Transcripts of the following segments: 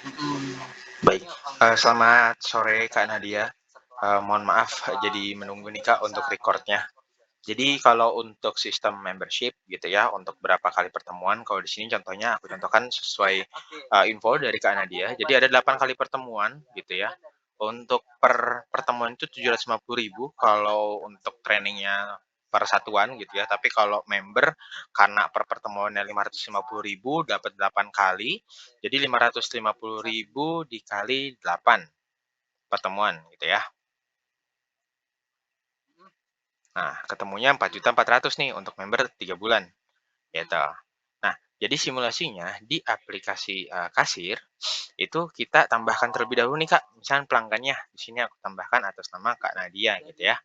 Baik, selamat sore Kak Nadia. Mohon maaf jadi menunggu nih Kak untuk recordnya. Jadi kalau untuk sistem membership gitu ya, untuk berapa kali pertemuan, kalau di sini contohnya aku contohkan sesuai info dari Kak Nadia. Jadi ada 8 kali pertemuan gitu ya. Untuk per pertemuan itu 750.000 kalau untuk trainingnya per satuan gitu ya. Tapi kalau member karena per pertemuannya 550.000 dapat 8 kali. Jadi 550.000 dikali 8 pertemuan gitu ya. Nah, ketemunya 4.400.000 nih untuk member 3 bulan gitu. Nah, jadi simulasinya di aplikasi kasir itu kita tambahkan terlebih dahulu nih Kak, misalnya pelanggannya. Di sini aku tambahkan atas nama Kak Nadia gitu ya.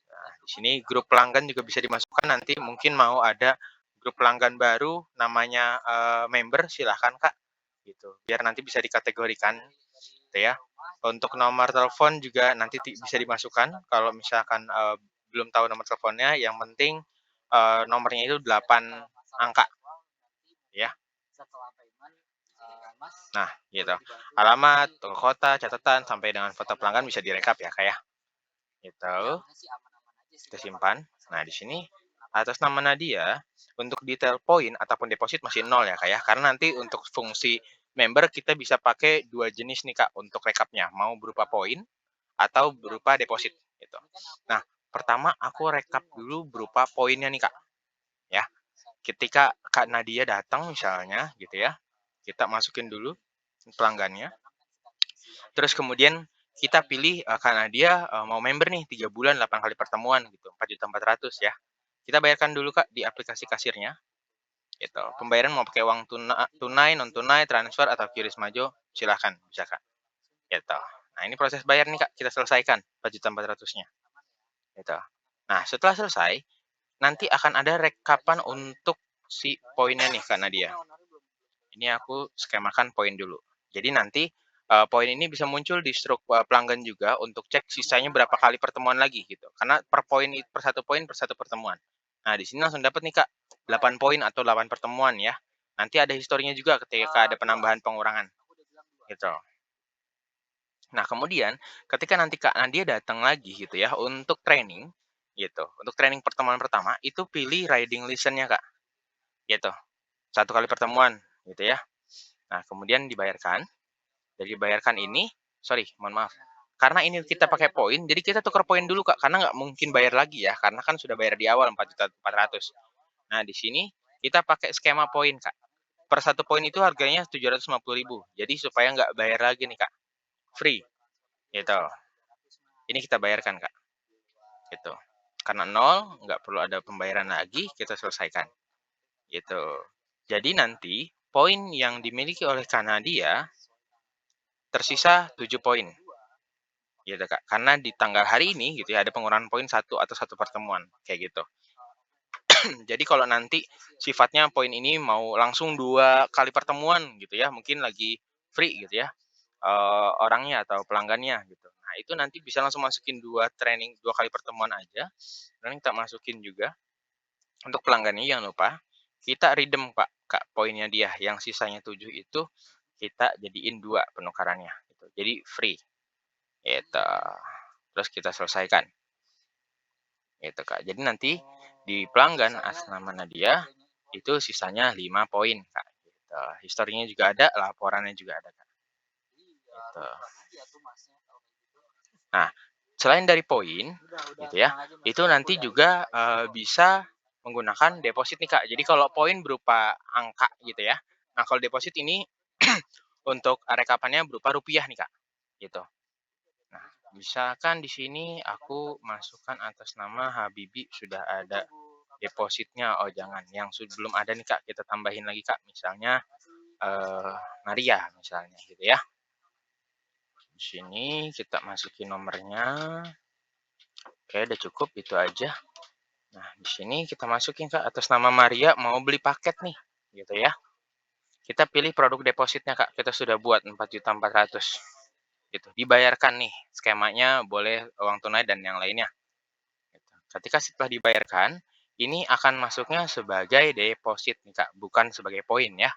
Nah, di sini grup pelanggan juga bisa dimasukkan nanti mungkin mau ada grup pelanggan baru namanya member silahkan Kak gitu. Biar nanti bisa dikategorikan gitu ya. Untuk nomor telepon juga nanti bisa dimasukkan kalau misalkan belum tahu nomor teleponnya, yang penting nomornya itu 8 angka ya. Nah, gitu. Alamat, toko kota, catatan sampai dengan foto pelanggan bisa direkap ya, Kak ya. Gitu. Kita simpan. Nah, di sini atas nama Nadia, untuk detail poin ataupun deposit masih nol ya, Kak ya. Karena nanti untuk fungsi member kita bisa pakai dua jenis nih, Kak, untuk rekapnya. Mau berupa poin atau berupa deposit gitu. Nah, pertama aku rekap dulu berupa poinnya nih, Kak. Ya. Ketika Kak Nadia datang misalnya gitu ya, kita masukin dulu pelanggannya. Terus kemudian kita pilih karena dia mau member nih 3 bulan 8 kali pertemuan gitu, 4.400.000 ya. Kita bayarkan dulu Kak di aplikasi kasirnya gitu. Pembayaran mau pakai uang tunai, non tunai, transfer atau QRIS Majo silahkan bisa Kak. Gitu. Nah, ini proses bayar nih Kak, kita selesaikan 4.400.000-nya. Gitu. Nah, setelah selesai nanti akan ada rekapan untuk si poinnya nih Kak Nadia. Ini aku skemakan poin dulu. Jadi nanti poin ini bisa muncul di struk pelanggan juga untuk cek sisanya berapa kali pertemuan lagi gitu. Karena per poin per satu pertemuan. Nah, di sini langsung dapat nih Kak 8 poin atau 8 pertemuan ya. Nanti ada historinya juga ketika ada penambahan pengurangan. Gitu. Nah, kemudian ketika nanti Kak Nadia datang lagi gitu ya untuk training gitu. Untuk training pertemuan pertama itu pilih riding listen-nya Kak. Gitu. Satu kali pertemuan gitu ya. Nah, kemudian dibayarkan. Dari bayarkan ini, sorry, mohon maaf. Karena ini kita pakai poin, jadi kita tukar poin dulu Kak, karena nggak mungkin bayar lagi ya, karena kan sudah bayar di awal 4.400.000. Nah, di sini kita pakai skema poin Kak. Per satu poin itu harganya 750.000. Jadi supaya nggak bayar lagi nih Kak, free. Gitu. Ini kita bayarkan Kak. Gitu. Karena nol, nggak perlu ada pembayaran lagi, kita selesaikan. Gitu. Jadi nanti poin yang dimiliki oleh Kanadia tersisa 7 poin. Gitu Kak. Karena di tanggal hari ini gitu ya ada pengurangan poin satu atau satu pertemuan kayak gitu. Jadi kalau nanti sifatnya poin ini mau langsung 2 kali pertemuan gitu ya, mungkin lagi free gitu ya, orangnya atau pelanggannya gitu. Nah, itu nanti bisa langsung masukin 2 kali pertemuan aja, dan kita masukin juga untuk pelanggannya jangan lupa kita redeem Pak, Kak, poinnya dia yang sisanya 7 itu kita jadiin 2 penukarannya gitu. Jadi free gitu. Terus kita selesaikan. Gitu, Kak. Jadi nanti di pelanggan atas nama Nadia itu sisanya 5 poin, Kak. Gitu. Historinya juga ada, laporannya juga ada, Kak. Gitu. Nah, selain dari poin, gitu ya, itu nanti juga bisa menggunakan deposit nih, Kak. Jadi kalau poin berupa angka gitu ya. Nah, kalau deposit ini untuk rekapannya berupa rupiah nih, Kak. Gitu. Nah, misalkan di sini aku masukkan atas nama Habibi sudah ada depositnya. Oh, jangan. Yang belum ada nih, Kak, kita tambahin lagi, Kak. Misalnya Maria misalnya gitu ya. Di sini kita masukin nomornya. Oke, udah cukup itu aja. Nah, di sini kita masukin Kak atas nama Maria mau beli paket nih, gitu ya. Kita pilih produk depositnya Kak. Kita sudah buat 4.400.000 gitu. Dibayarkan nih skemanya boleh uang tunai dan yang lainnya. Gitu. Ketika setelah dibayarkan, ini akan masuknya sebagai deposit nih Kak, bukan sebagai poin ya.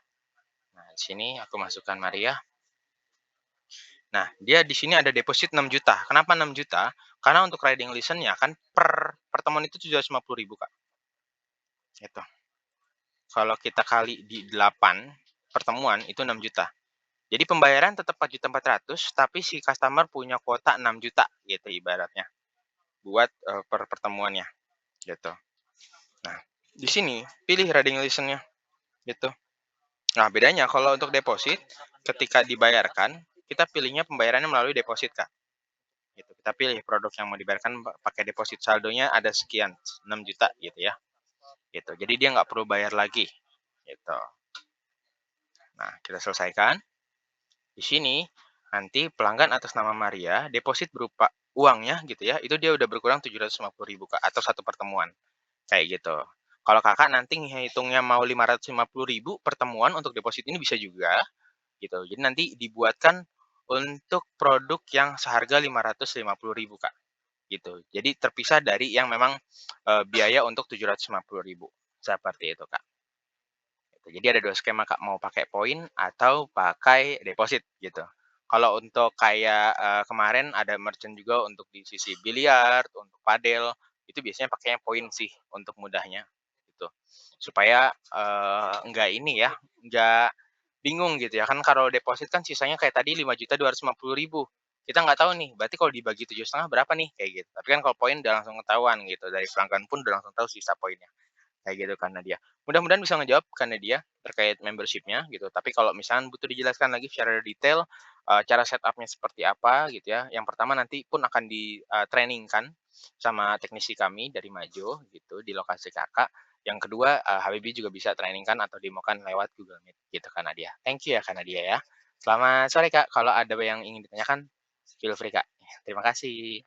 Nah, di sini aku masukkan Maria. Nah, dia di sini ada deposit 6 juta. Kenapa 6 juta? Karena untuk riding license-nya kan per pertemuan itu 750.000 Kak, gitu. Kalau kita kali di 8 pertemuan itu 6 juta. Jadi pembayaran tetap 4.400.000 tapi si customer punya kuota 6 juta gitu ibaratnya, buat, per pertemuannya, gitu. Nah, di sini pilih riding license-nya, gitu. Nah, bedanya kalau untuk deposit, ketika dibayarkan, kita pilihnya pembayarannya melalui deposit, Kak. Gitu. Kita pilih produk yang mau dibayarkan pakai deposit, saldonya ada sekian, 6 juta gitu ya. Gitu. Jadi dia nggak perlu bayar lagi. Gitu. Nah, kita selesaikan. Di sini nanti pelanggan atas nama Maria, deposit berupa uangnya gitu ya, itu dia udah berkurang 750.000 Kak, atau satu pertemuan. Kayak gitu. Kalau Kakak nanti ngitungnya mau 550.000 pertemuan untuk deposit ini bisa juga gitu. Jadi nanti dibuatkan untuk produk yang seharga 550.000 Kak, gitu. Jadi terpisah dari yang memang, biaya untuk 750.000 seperti itu, Kak. Gitu. Jadi ada 2 skema, Kak, mau pakai poin atau pakai deposit gitu. Kalau untuk kayak, kemarin ada merchant juga untuk di sisi biliar, untuk padel, itu biasanya pakainya poin sih untuk mudahnya, gitu. Supaya, enggak ini ya, enggak bingung gitu ya, kan kalau deposit kan sisanya kayak tadi 5.250.000. Kita nggak tahu nih, berarti kalau dibagi 7,5 berapa nih, kayak gitu. Tapi kan kalau poin udah langsung ketahuan gitu, dari pelanggan pun udah langsung tahu sisa poinnya. Kayak gitu kan Nadia. Mudah-mudahan bisa ngejawab kan Nadia terkait membership-nya gitu. Tapi kalau misalnya butuh dijelaskan lagi secara detail, cara setup-nya seperti apa gitu ya. Yang pertama nanti pun akan di-training-kan sama teknisi kami dari Majo gitu di lokasi Kakak. Yang kedua, Habibie juga bisa training-kan atau demokan lewat Google Meet gitu kan Nadia. Thank you ya Kak Nadia ya. Selamat sore Kak, kalau ada yang ingin ditanyakan feel free Kak. Terima kasih.